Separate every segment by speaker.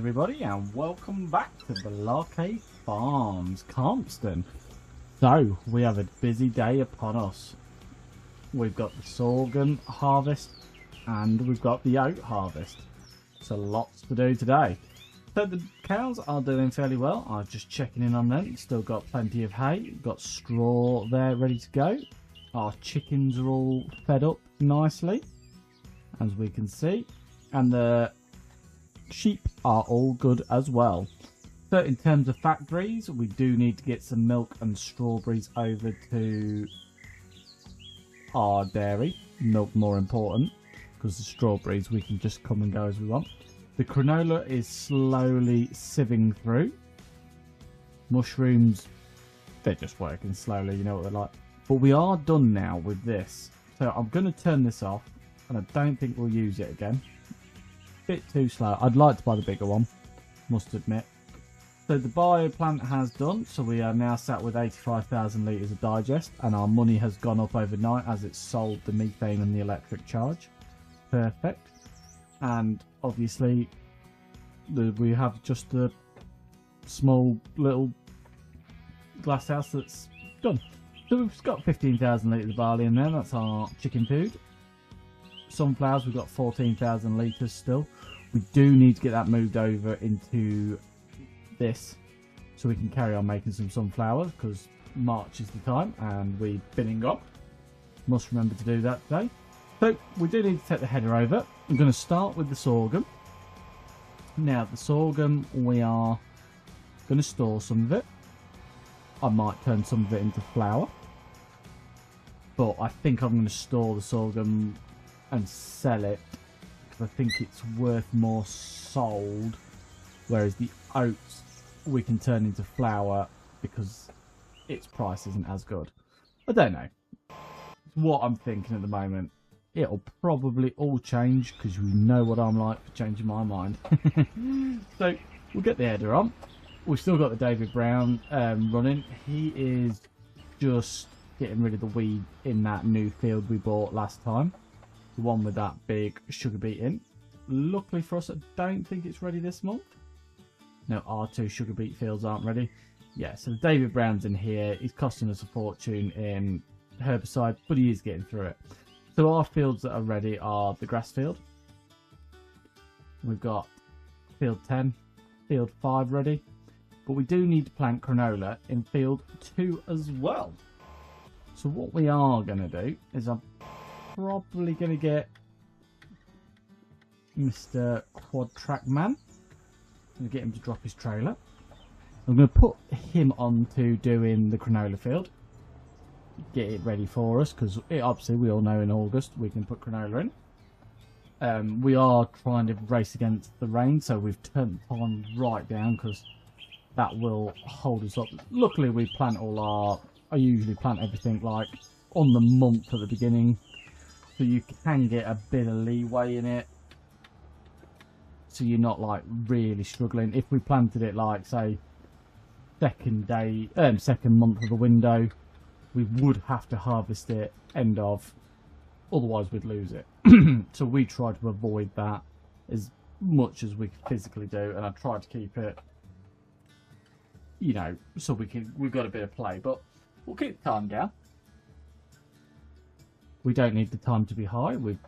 Speaker 1: everybody, and welcome back to the Larcade Farms, Calmsden. So, we have a busy day upon us. We've got the sorghum harvest, and we've got the oat harvest. So lots to do today. So the cows are doing fairly well. I'm just checking in on them. Still got plenty of hay. Got straw there ready to go. Our chickens are all fed up nicely, as we can see. And the sheep are all good as well. So in terms of factories, we do need to get some milk and strawberries over to our dairy. Milk more important, because the strawberries we can just come and go as we want. The granola is slowly sieving through. Mushrooms, they're just working slowly, you know what they're like. But we are done now with this. So I'm going to turn this off, and I don't think we'll use it again. Bit too slow. I'd like to buy the bigger one, must admit. So the bio plant has done, so we are now sat with 85,000 litres of digest, and our money has gone up overnight as it's sold the methane and the electric charge. Perfect. And obviously we have just a small little glass house that's done. So we've got 15,000 litres of barley in there. That's our chicken food. Sunflowers, we've got 14,000 litres still. We do need to get that moved over into this so we can carry on making some sunflowers, because March is the time and we're binning up. Must remember to do that today. So we do need to take the header over. I'm going to start with the sorghum. Now the sorghum, we are going to store some of it. I might turn some of it into flour, but I think I'm going to store the sorghum and sell it, because I think it's worth more sold, whereas the oats we can turn into flour because its price isn't as good. I don't know. It's what I'm thinking at the moment. It'll probably all change, because you know what I'm like for changing my mind. So we'll get the header on. We've still got the David Brown running. He is just getting rid of the weed in that new field we bought last time. The one with that big sugar beet in. Luckily for us, I don't think it's ready this month. No, our two sugar beet fields aren't ready. Yeah, so the David Brown's in here. He's costing us a fortune in herbicide, but he is getting through it. So our fields that are ready are the grass field. We've got field 10, field 5 ready. But we do need to plant granola in field 2 as well. So what we are going to do is I'm probably going to get Mr. Quad Track Man. I'm going to get him to drop his trailer. I'm going to put him on to doing the granola field. Get it ready for us, because obviously we all know in August we can put granola in. We are trying to race against the rain, so we've turned the time right down, because that will hold us up. Luckily we plant I usually plant everything like on the month at the beginning, so you can get a bit of leeway in it, so you're not like really struggling. If we planted it like say second month of the window, we would have to harvest it end of, otherwise we'd lose it. So we try to avoid that as much as we physically do, and I try to keep it, you know, so we've got a bit of play, but we'll keep the time down. We don't need the time to be high. We've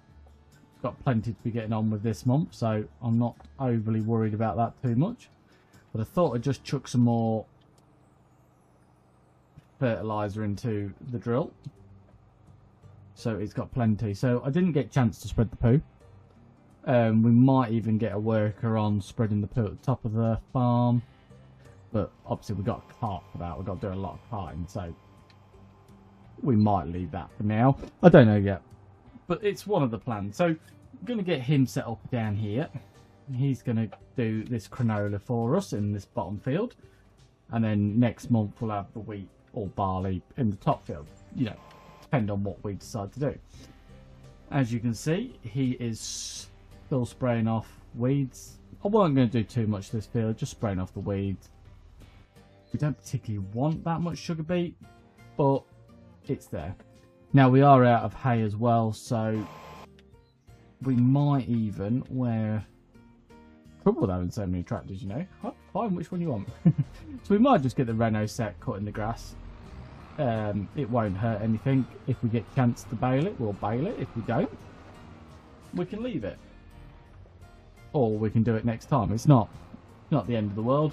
Speaker 1: got plenty to be getting on with this month, so I'm not overly worried about that too much. But I thought I'd just chuck some more fertilizer into the drill, so it's got plenty. So I didn't get a chance to spread the poo. We might even get a worker on spreading the poo at the top of the farm, but obviously we've got a cart for that. We've got to do a lot of carting, so we might leave that for now. I don't know yet, but it's one of the plans. So I'm going to get him set up down here. He's going to do this granola for us in this bottom field, and then next month we'll have the wheat or barley in the top field, you know, depend on what we decide to do. As you can see, he is still spraying off weeds. I wasn't going to do too much this field, just spraying off the weeds. We don't particularly want that much sugar beet, but it's there. Now we are out of hay as well, so we might even, where trouble with having so many tractors, you know. Find which one you want. So we might just get the Renault set cutting the grass. It won't hurt anything. If we get a chance to bale it, we'll bale it. If we don't, we can leave it. Or we can do it next time. It's not the end of the world.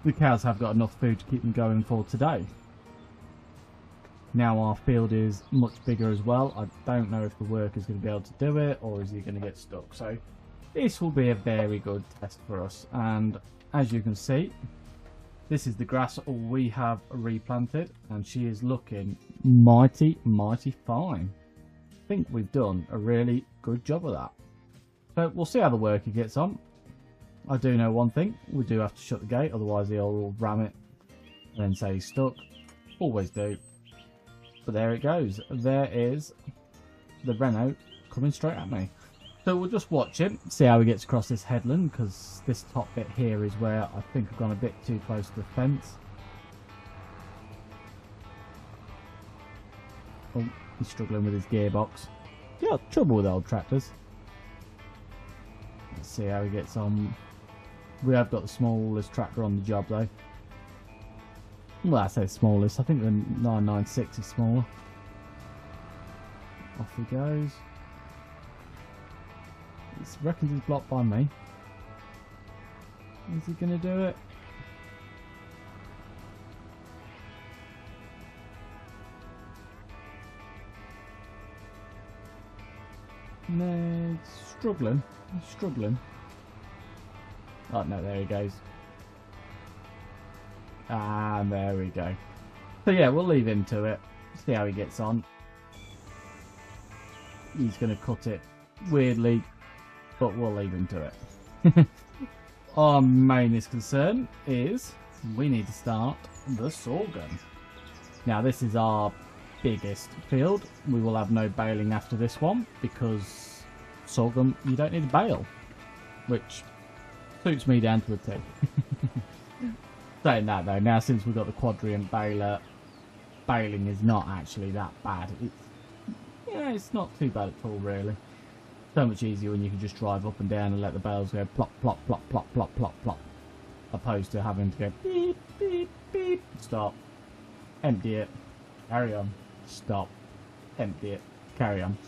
Speaker 1: The cows have got enough food to keep them going for today. Now our field is much bigger as well. I don't know if the worker's going to be able to do it, or is he going to get stuck. So this will be a very good test for us. And as you can see, this is the grass we have replanted, and she is looking mighty fine. I think we've done a really good job of that. So we'll see how the worker gets on. I do know one thing, we do have to shut the gate, otherwise he'll ram it and then say he's stuck. Always do. But there it goes. There is the Renault coming straight at me. So we'll just watch him, see how he gets across this headland, because this top bit here is where I think I've gone a bit too close to the fence. Oh, he's struggling with his gearbox. Yeah, trouble with old tractors. Let's see how he gets on. We have got the smallest tractor on the job though. Well, I say smallest. I think the 996 is smaller. Off he goes. He reckons he's blocked by me. Is he going to do it? No, he's struggling. He's struggling. Oh no, there he goes. And there we go. So yeah, we'll leave him to it. See how he gets on. He's going to cut it weirdly, but we'll leave him to it. Our mainest concern is we need to start the sorghum. Now this is our biggest field. We will have no baling after this one because sorghum, you don't need a bale, which suits me down to a T. Saying that though, now since we've got the quadriant baler, baling is not actually that bad. It's not too bad at all really. So much easier when you can just drive up and down and let the bales go plop, plop, plop, plop, plop, plop, plop. Opposed to having to go beep, beep, beep, stop, empty it, carry on, stop, empty it, carry on.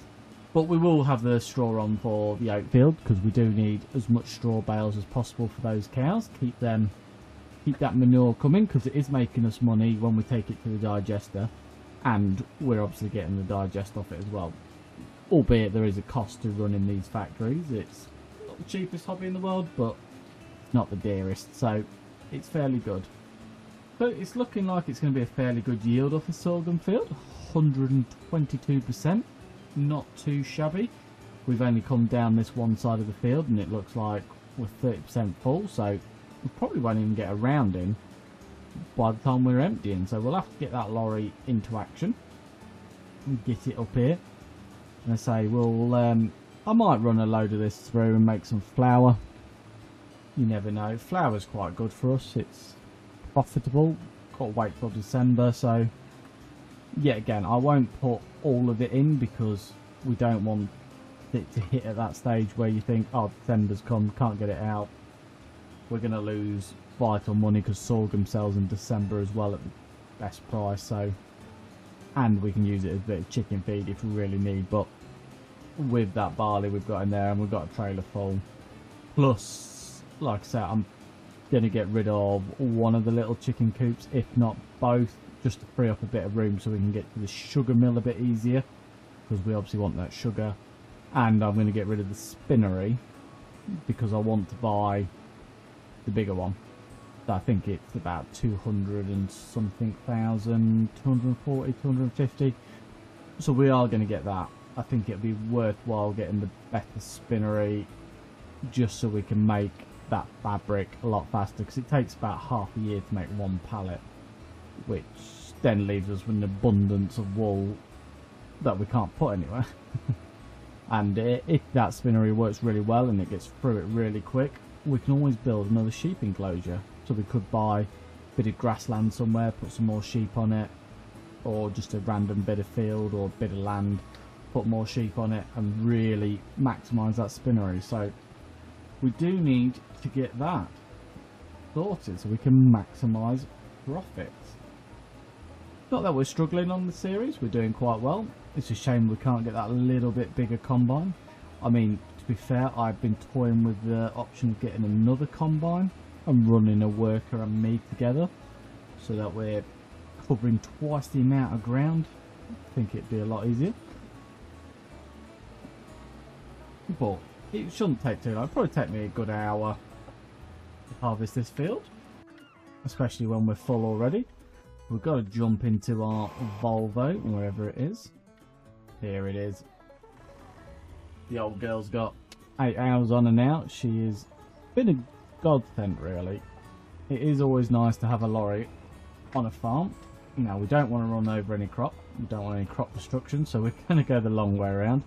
Speaker 1: But we will have the straw on for the oat field because we do need as much straw bales as possible for those cows. Keep that manure coming because it is making us money when we take it to the digester, and we're obviously getting the digest off it as well. Albeit there is a cost to running these factories. It's not the cheapest hobby in the world, but not the dearest, so it's fairly good. So it's looking like it's going to be a fairly good yield off the sorghum field. 122%, not too shabby. We've only come down this one side of the field and it looks like we're 30% full, so we probably won't even get a round in by the time we're emptying. So we'll have to get that lorry into action and get it up here. And I say I might run a load of this through and make some flour. You never know. Flour's quite good for us. It's profitable. Got to wait till December, so yet again I won't put all of it in because we don't want it to hit at that stage where you think, oh, December's come, can't get it out. We're going to lose vital money because sorghum sells in December as well at the best price, so, and we can use it as a bit of chicken feed if we really need. But with that barley we've got in there, and we've got a trailer full, plus like I said, I'm going to get rid of one of the little chicken coops, if not both, just to free up a bit of room so we can get to the sugar mill a bit easier, because we obviously want that sugar. And I'm going to get rid of the spinnery because I want to buy the bigger one. So I think it's about 200 and something thousand, 240, 250. So we are going to get that. I think it'll be worthwhile getting the better spinnery just so we can make that fabric a lot faster, because it takes about half a year to make one pallet, which then leaves us with an abundance of wool that we can't put anywhere. And if that spinnery works really well and it gets through it really quick, we can always build another sheep enclosure. So we could buy a bit of grassland somewhere, put some more sheep on it, or just a random bit of field or a bit of land, put more sheep on it and really maximise that spinnery. So we do need to get that sorted so we can maximise profits. Not that we're struggling on the series, we're doing quite well. It's a shame we can't get that little bit bigger combine. I mean, to be fair, I've been toying with the option of getting another combine and running a worker and me together so that we're covering twice the amount of ground. I think it'd be a lot easier. But it shouldn't take too long. It'll probably take me a good hour to harvest this field, especially when we're full already. We've got to jump into our Volvo, wherever it is. Here it is. The old girl's got 8 hours on her now. She has been a godsend, really. It is always nice to have a lorry on a farm. Now, we don't want to run over any crop. We don't want any crop destruction, so we're going to go the long way around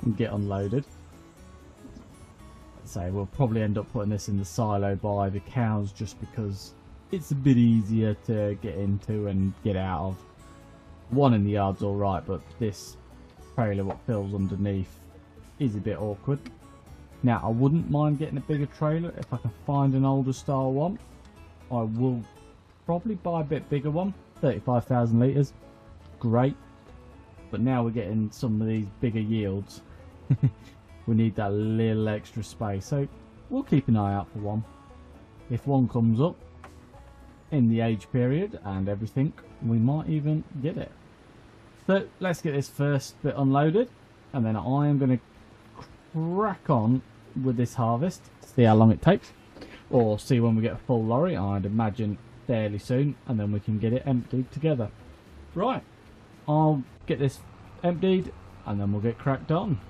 Speaker 1: and get unloaded. So we'll probably end up putting this in the silo by the cows just because it's a bit easier to get into and get out of. One in the yard's alright, but this trailer what fills underneath is a bit awkward. Now, I wouldn't mind getting a bigger trailer if I can find an older style one. I will probably buy a bit bigger one, 35,000 litres. Great. But now we're getting some of these bigger yields. We need that little extra space, so we'll keep an eye out for one. If one comes up in the age period and everything, we might even get it. So let's get this first bit unloaded, and then I am going to crack on with this harvest, see how long it takes, or see when we get a full lorry. I'd imagine fairly soon, and then we can get it emptied together. Right, I'll get this emptied and then we'll get cracked on.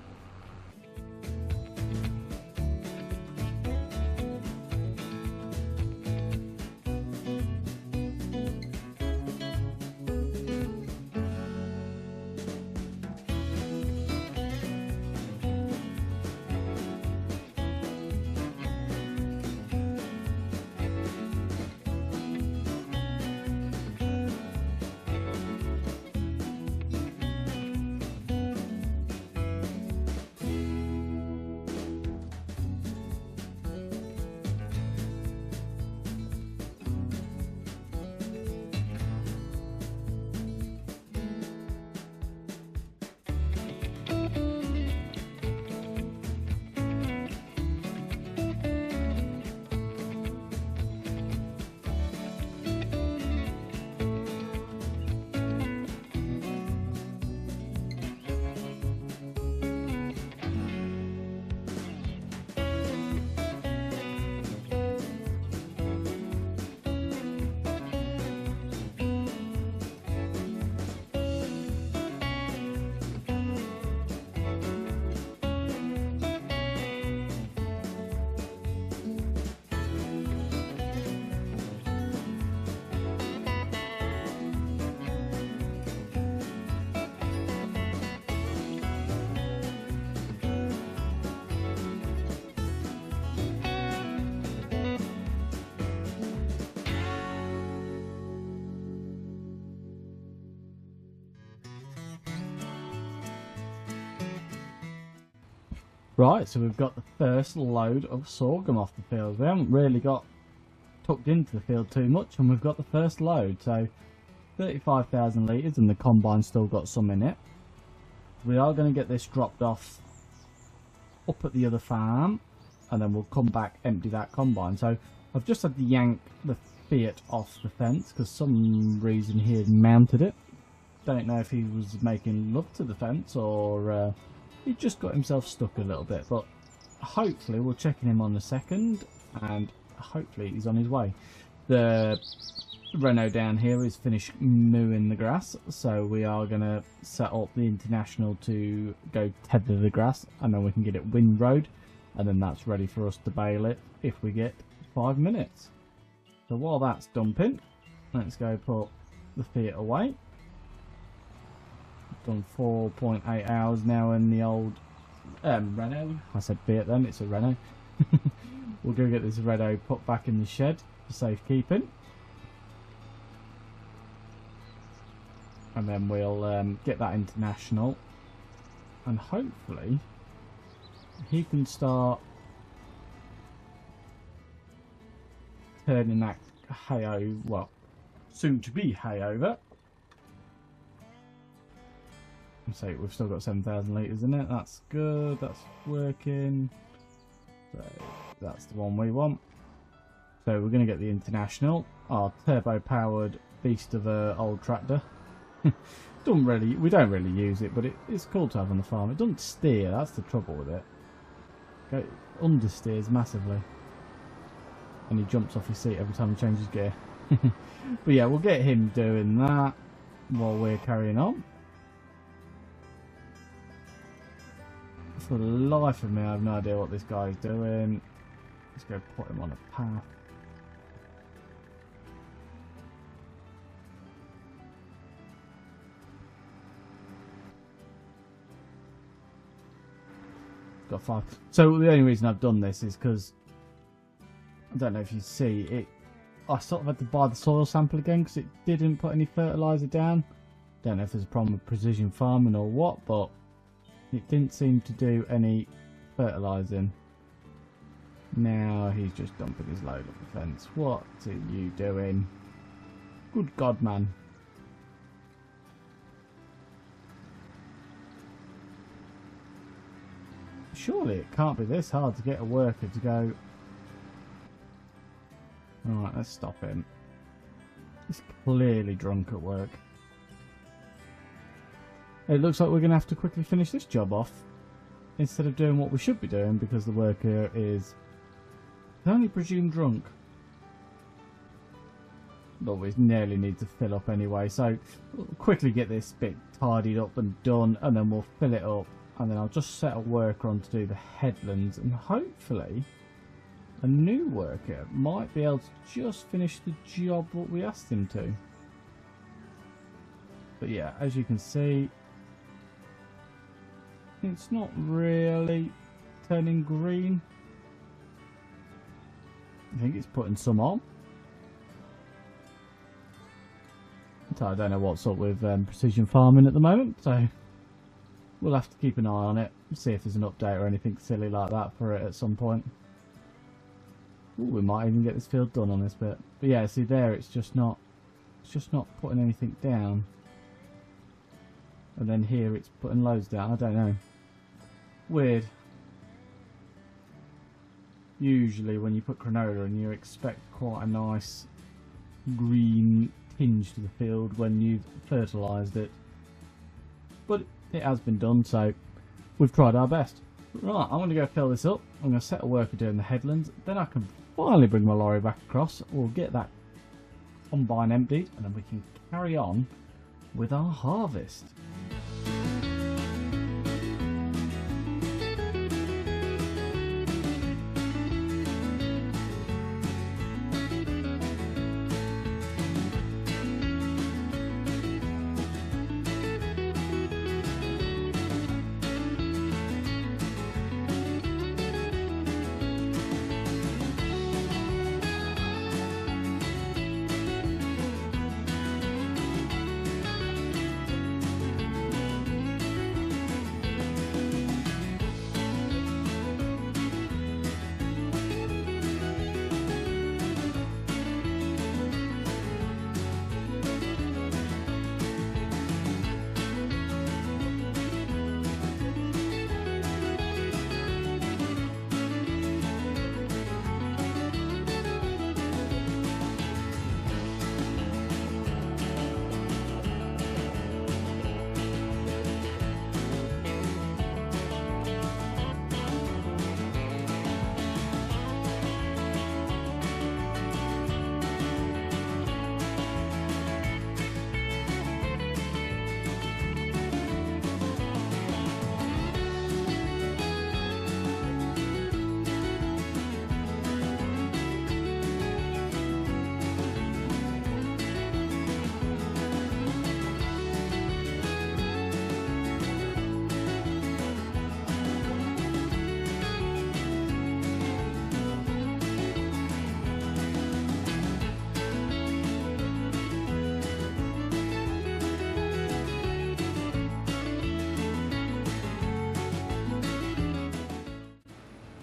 Speaker 1: Right, so we've got the first load of sorghum off the field. We haven't really got tucked into the field too much, and we've got the first load. So 35,000 litres, and the combine's still got some in it. We are going to get this dropped off up at the other farm, and then we'll come back, empty that combine. So I've just had to yank the Fiat off the fence because some reason he had mounted it. Don't know if he was making love to the fence or he just got himself stuck a little bit, but hopefully we're checking him on the second, and hopefully he's on his way. The Renault down here is finished mooing the grass, so we are going to set up the International to go tether the grass, and then we can get it windrowed, and then that's ready for us to bale it if we get 5 minutes. So while that's dumping, let's go put the Fiat away. Done 4.8 hours now in the old Renault. I said Fiat then, it's a Renault. We'll go get this Renault put back in the shed for safekeeping. And then we'll get that International. And hopefully he can start turning that hay over, well, soon to be hay over. So we've still got 7,000 litres in it. That's good. That's working. So that's the one we want. So we're going to get the International, our turbo-powered beast of a old tractor. We don't really use it, but it's cool to have on the farm. It doesn't steer. That's the trouble with it. It understeers massively, and he jumps off his seat every time he changes gear. But yeah, we'll get him doing that while we're carrying on. For the life of me, I have no idea what this guy is doing. Let's go put him on a path. Got 5. So the only reason I've done this is because I don't know if you see it. I sort of had to buy the soil sample again because it didn't put any fertilizer down. Don't know if there's a problem with precision farming or what, but it didn't seem to do any fertilizing. Now he's just dumping his load up the fence. What are you doing? Good God, man. Surely it can't be this hard to get a worker to go. Alright, let's stop him. He's clearly drunk at work. It looks like we're going to have to quickly finish this job off instead of doing what we should be doing because the worker is only presumed drunk. But we nearly need to fill up anyway, so we'll quickly get this bit tidied up and done, and then we'll fill it up, and then I'll just set a worker on to do the headlands, and hopefully a new worker might be able to just finish the job what we asked him to. But yeah, as you can see, it's not really turning green. I think it's putting some on. So I don't know what's up with precision farming at the moment, so we'll have to keep an eye on it, see if there's an update or anything silly like that for it at some point. Ooh, we might even get this field done on this bit. But yeah, see there, it's just not putting anything down. And then here it's putting loads down. I don't know. Weird. Usually when you put granola in, you expect quite a nice green tinge to the field when you've fertilised it. But it has been done, so we've tried our best. Right, I'm going to go fill this up. I'm going to set a worker doing the headlands. Then I can finally bring my lorry back across. We'll get that combine emptied, and then we can carry on with our harvest.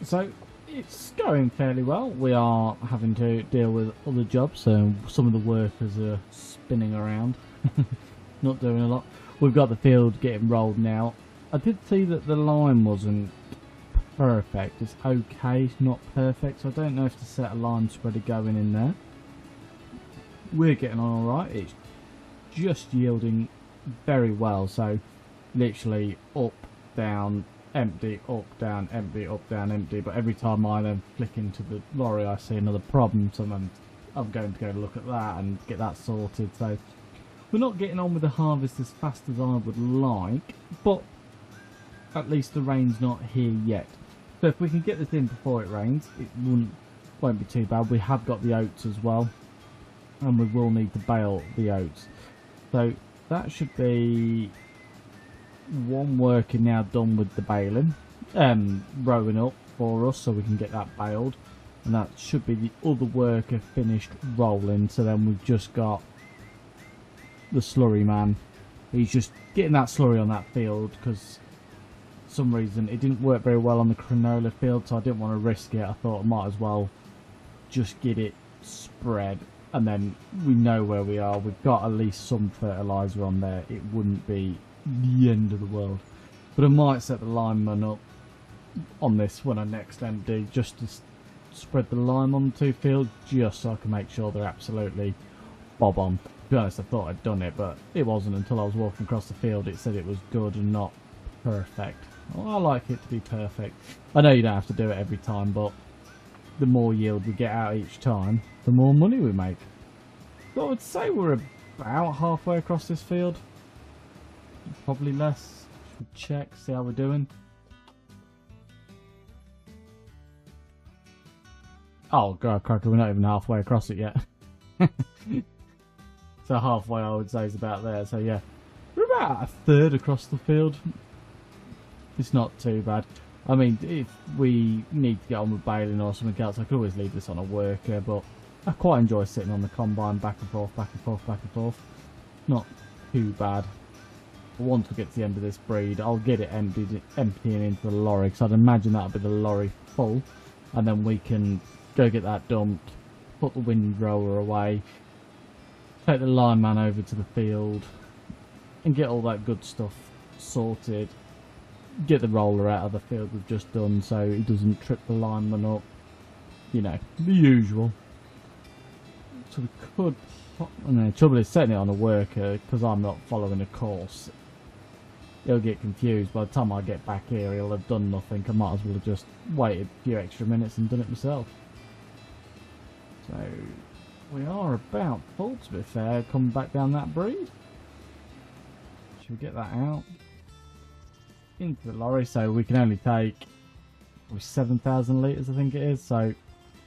Speaker 1: So It's going fairly well. We are having to deal with other jobs, so some of the workers are spinning around, not doing a lot. We've got the field getting rolled now. I did see that the line wasn't perfect. It's okay, not perfect, so I don't know if to set a line spreader going in there. We're getting on alright. It's just yielding very well, so literally up, down, empty, up, down, empty, up, down, empty. But every time I then flick into the lorry, I see another problem, so I'm going to go look at that and get that sorted. So we're not getting on with the harvest as fast as I would like, but at least the rain's not here yet. So if we can get this in before it rains, it won't be too bad. We have got the oats as well, and we will need to bale the oats. So that should be one worker now done with the baling, rowing up for us so we can get that baled, and that should be the other worker finished rolling. So then we've just got the slurry man. He's just getting that slurry on that field because for some reason it didn't work very well on the canola field, so I didn't want to risk it. I thought I might as well just get it spread, and then we know where we are. We've got at least some fertiliser on there. It wouldn't be the end of the world, but I might set the lineman up on this when I next empty, just to spread the lime on the two fields, just so I can make sure they're absolutely bob on. To be honest, I thought I'd done it, but it wasn't until I was walking across the field. It said it was good and not perfect. Well, I like it to be perfect. I know you don't have to do it every time, but the more yield we get out each time, the more money we make. So I would say we're about halfway across this field. Probably less. Should check, see how we're doing. Oh god, cracker, we're not even halfway across it yet. So halfway I would say is about there. So yeah, we're about a third across the field. It's not too bad. I mean, if we need to get on with baling or something else, I could always leave this on a worker, but I quite enjoy sitting on the combine back and forth, back and forth, back and forth. Not too bad. But once we get to the end of this breed, I'll get it emptying into the lorry, because I'd imagine that'll be the lorry full, and then we can go get that dumped, put the windrower away, take the lineman over to the field, and get all that good stuff sorted. Get the roller out of the field we've just done so he doesn't trip the lineman up. You know, the usual. So we could... the trouble is setting it on a worker, because I'm not following a course. He'll get confused. By the time I get back here, he'll have done nothing. I might as well have just waited a few extra minutes and done it myself. So we are about full, to be fair, coming back down that breed. Should we get that out into the lorry? So we can only take 7,000 litres, I think it is. So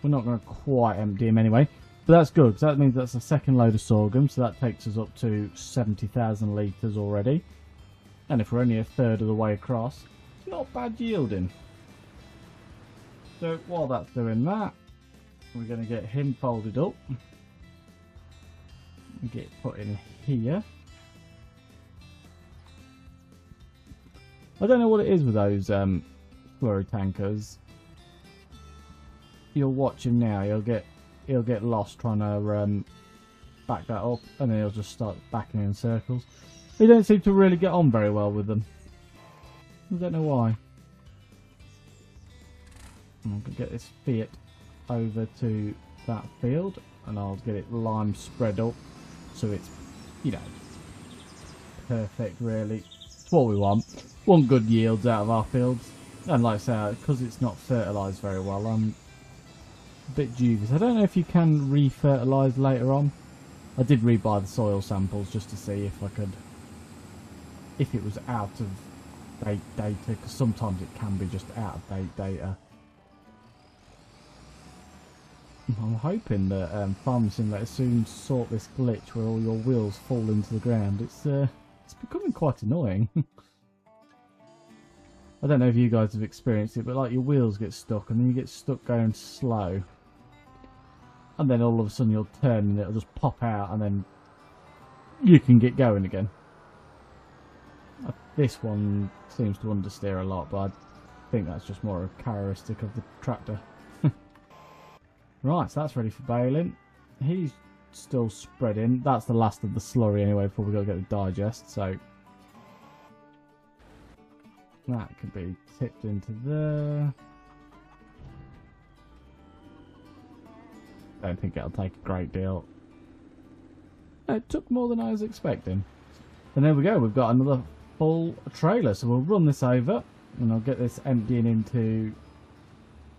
Speaker 1: we're not going to quite empty him anyway. But that's good, because that means that's a second load of sorghum. So that takes us up to 70,000 litres already. And if we're only a third of the way across, it's not bad yielding. So while that's doing that, we're going to get him folded up and get it put in here. I don't know what it is with those slurry tankers. You'll watch him now, he'll get lost trying to back that up, and then he'll just start backing in circles. He don't seem to really get on very well with them. I don't know why. I'm going to get this Fiat over to that field, and I'll get it lime spread up so it's, you know, perfect really. It's what we want. Want good yields out of our fields. And like I say, because it's not fertilised very well, I'm a bit dubious. I don't know if you can re-fertilise later on. I did rebuy the soil samples just to see if I could, if it was out of date data, because sometimes it can be just out of date data. I'm hoping that Farming Simulator soon sort this glitch where all your wheels fall into the ground. It's becoming quite annoying. I don't know if you guys have experienced it, but like your wheels get stuck and then you get stuck going slow. And then all of a sudden you'll turn and it'll just pop out and then you can get going again. This one seems to understeer a lot, but I think that's just more a characteristic of the tractor. Right, so that's ready for baling. He's still spreading. That's the last of the slurry anyway before we got to get the digest. So that could be tipped into there. Don't think it'll take a great deal. It took more than I was expecting. And there we go. We've got another full trailer. So we'll run this over and I'll get this emptying into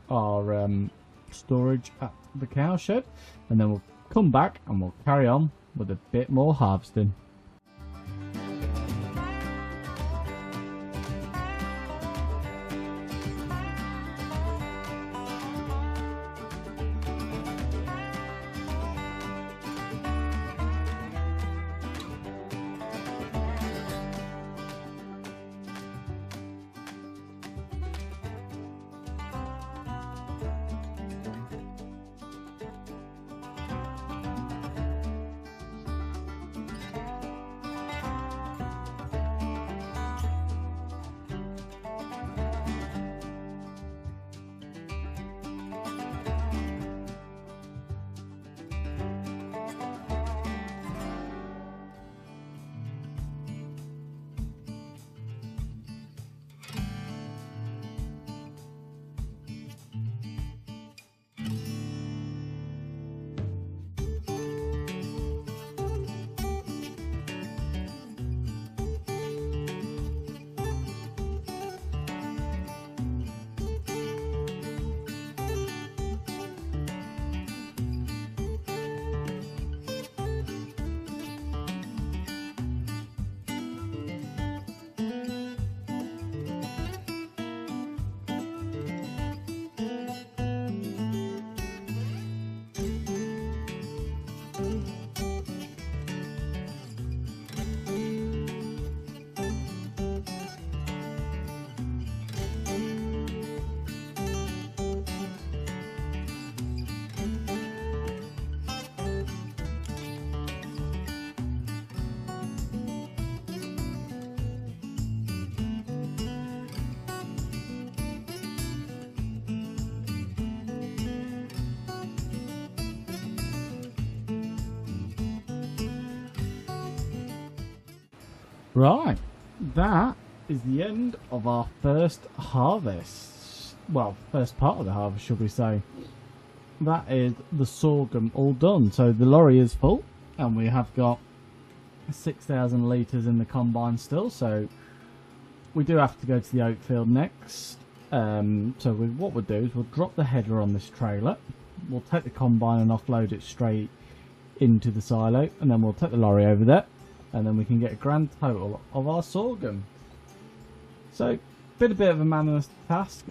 Speaker 1: our storage at the cow shed, and then we'll come back and we'll carry on with a bit more harvesting. Right, that is the end of our first harvest. Well, first part of the harvest, should we say. That is the sorghum all done. So the lorry is full, and we have got 6,000 litres in the combine still. So we do have to go to the oat field next. So what we'll do is we'll drop the header on this trailer. We'll take the combine and offload it straight into the silo, and then we'll take the lorry over there. And then we can get a grand total of our sorghum. So, been a bit of a mammoth task.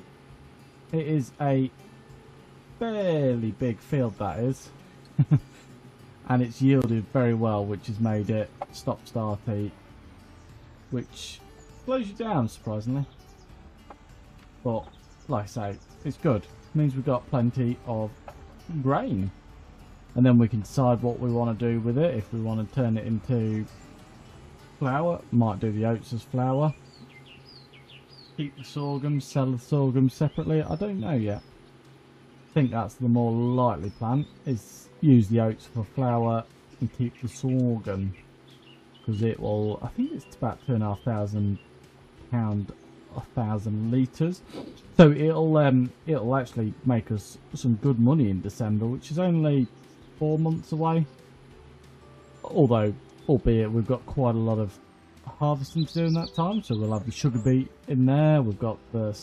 Speaker 1: It is a fairly big field, that is. And it's yielded very well, which has made it stop-starty, which slows you down, surprisingly. But, like I say, it's good. It means we've got plenty of grain. And then we can decide what we want to do with it. If we want to turn it into flour, might do the oats as flour. Keep the sorghum, sell the sorghum separately. I don't know yet. I think that's the more likely plan, is use the oats for flour and keep the sorghum, because it will, I think it's about £2,500 1,000 litres. So it'll actually make us some good money in December, which is only 4 months away. Although, albeit we've got quite a lot of harvesting to do in that time, so we'll have the sugar beet in there, we've got the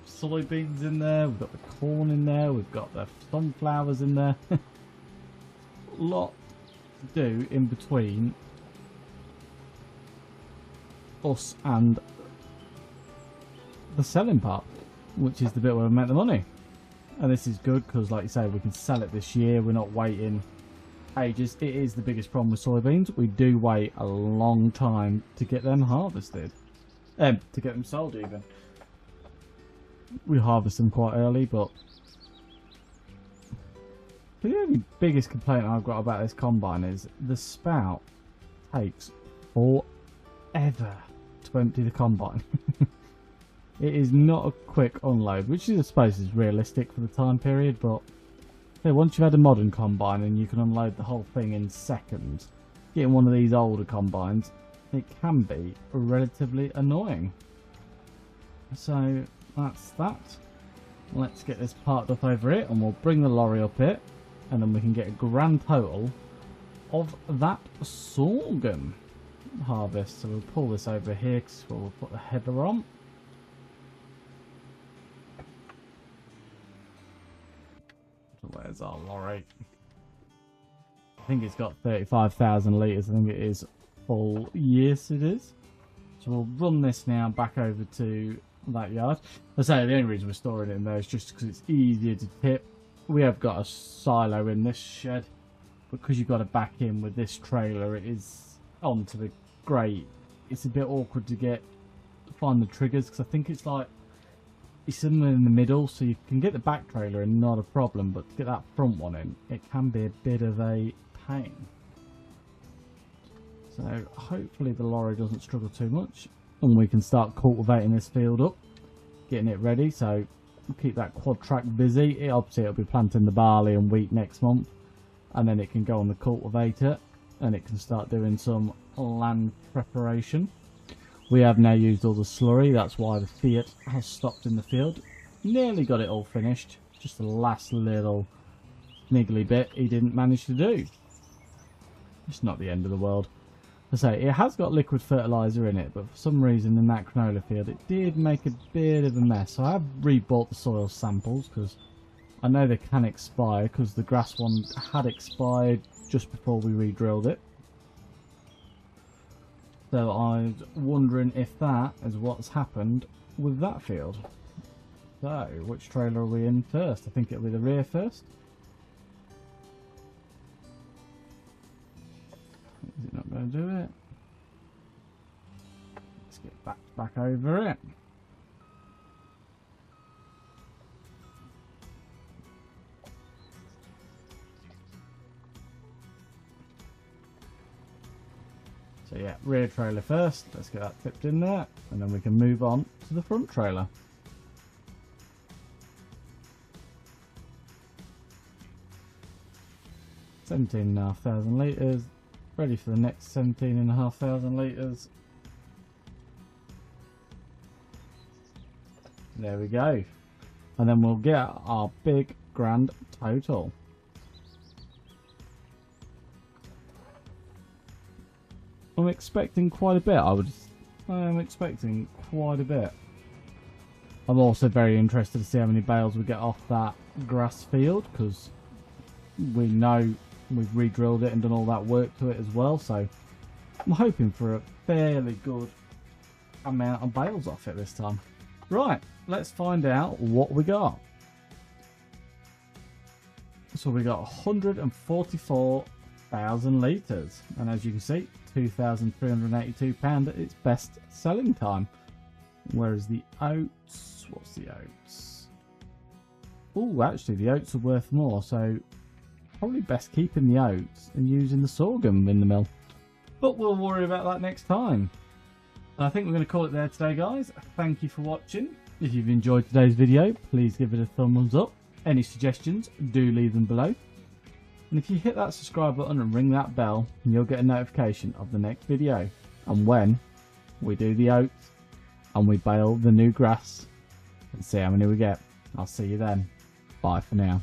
Speaker 1: soybeans in there, we've got the corn in there, we've got the sunflowers in there. A lot to do in between us and the selling part, which is the bit where we make the money. And this is good because, like you say, we can sell it this year. We're not waiting ages. It is the biggest problem with soybeans. We do wait a long time to get them harvested, to get them sold even. We harvest them quite early, but the only biggest complaint I've got about this combine is the spout takes forever to empty the combine. It is not a quick unload, which I suppose is realistic for the time period, but So once you've had a modern combine and you can unload the whole thing in seconds, getting one of these older combines, it can be relatively annoying. So that's that. Let's get this parked up over here and we'll bring the lorry up here and then we can get a grand total of that sorghum harvest. So we'll pull this over here because we'll put the header on. So where's our lorry? I think it's got 35,000 litres. I think it is full. Yes, it is. So we'll run this now back over to that yard. I say the only reason we're storing it in there is just because it's easier to tip. We have got a silo in this shed, but because you've got to back in with this trailer, it is onto the grate. It's a bit awkward to find the triggers because I think it's somewhere in the middle, so you can get the back trailer in, not a problem, but to get that front one in, it can be a bit of a pain. So hopefully the lorry doesn't struggle too much and we can start cultivating this field up, getting it ready. So we'll keep that quad track busy. Obviously it'll be planting the barley and wheat next month, and then it can go on the cultivator and it can start doing some land preparation. We have now used all the slurry, that's why the Fiat has stopped in the field. Nearly got it all finished, just the last little niggly bit he didn't manage to do. It's not the end of the world. I say, it has got liquid fertiliser in it, but for some reason in that canola field it did make a bit of a mess. So I have rebought the soil samples because I know they can expire, because the grass one had expired just before we re-drilled it. So I was wondering if that is what's happened with that field. So, which trailer are we in first? I think it'll be the rear first. Is it not going to do it? Let's get back over it. So yeah, rear trailer first. Let's get that tipped in there, and then we can move on to the front trailer. 17,500 litres. Ready for the next 17,500 litres. There we go. And then we'll get our big grand total. I'm expecting quite a bit. I'm expecting quite a bit. I'm also very interested to see how many bales we get off that grass field, because we know we've re-drilled it and done all that work to it as well, so I'm hoping for a fairly good amount of bales off it this time. Right, let's find out what we got. So we got 144,000 litres, and as you can see, £2,382 at its best selling time. Whereas the oats, what's the oats? Oh, actually the oats are worth more, so probably best keeping the oats and using the sorghum in the mill. But we'll worry about that next time. I think we're going to call it there today, guys. Thank you for watching. If you've enjoyed today's video, please give it a thumbs up. Any suggestions, do leave them below. And if you hit that subscribe button and ring that bell, you'll get a notification of the next video. And when we do the oats and we bale the new grass and see how many we get. I'll see you then. Bye for now.